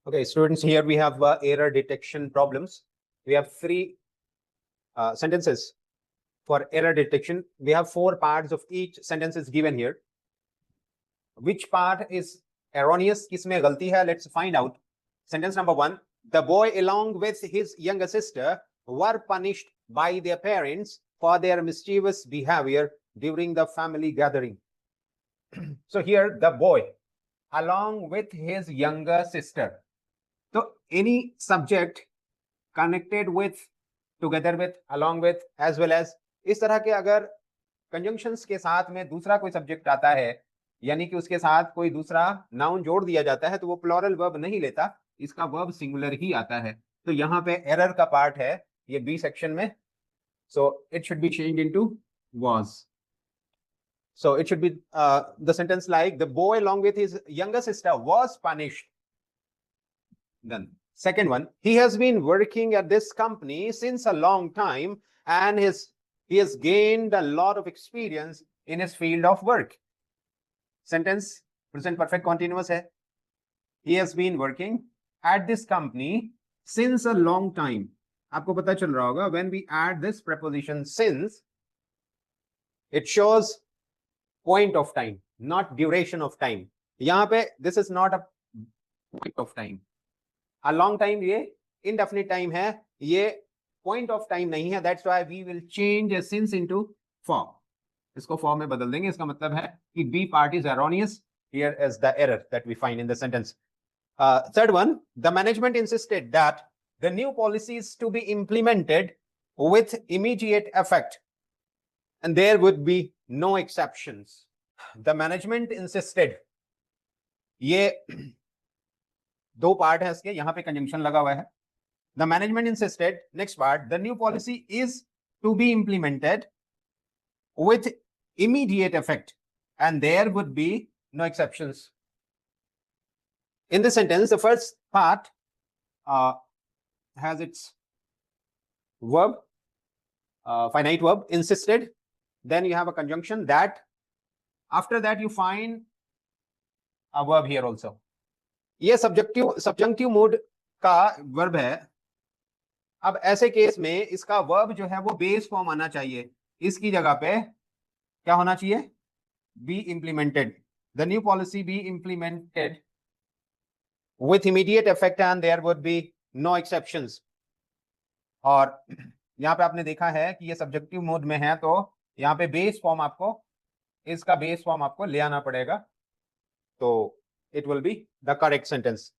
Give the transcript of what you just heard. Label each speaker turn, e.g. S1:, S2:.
S1: Okay, students, here we have error detection problems. We have three sentences for error detection. We have 4 parts of each sentence is given here. Which part is erroneous? Kisme galti hai? Let's find out. Sentence number 1. The boy along with his younger sister were punished by their parents for their mischievous behavior during the family gathering. So here the boy along with his younger sister. So any subject connected with, together with, along with, as well as, इस तरह के अगर conjunctions के साथ में दूसरा कोई subject आता है, यानी कि उसके साथ कोई दूसरा नाउन जोड़ दिया जाता है, तो वो प्लूरल वर्ब नहीं लेता, इसका वर्ब सिंगुलर ही आता है. तो यहाँ पे एरर का पार्ट है ये बी सेक्शन में. So it should be changed into was. So it should be the sentence like the boy along with his younger sister was punished. Then second one, he has been working at this company since a long time and he has gained a lot of experience in his field of work. Sentence present perfect continuous hai. He has been working at this company since a long time. आपको पता चल रहा होगा when we add this preposition since, it shows point of time, not duration of time. यहाँ पे this is not a point of time. A long time ये indefinite time है, ये point of time नहीं है. That's why we will change a since into for. इसको for में बदल देंगे. इसका मतलब है कि B part is erroneous. Here is the error that we find in the sentence. Third one, the management insisted that the new policy is to be implemented with immediate effect and there would be no exceptions. The management insisted. ये दो part है इसके, यहां पे conjunction लगा हुआ है. The management insisted, next part, the new policy is to be implemented with immediate effect and there would be no exceptions. In this sentence, the first part has its verb, finite verb, insisted. Then you have a conjunction that. After that, you find a verb here also. ये subjunctive mood का verb है. अब ऐसे case में इसका verb जो है वो base form आना चाहिए. इसकी जगह पे क्या होना चाहिए? Be implemented. The new policy be implemented with immediate effect and there would be no exceptions. और यहाँ पे आपने देखा है कि ये subjunctive mood में है, तो यहाँ पे base form आपको, इसका base form आपको ले आना पड़ेगा. तो it will be the correct sentence.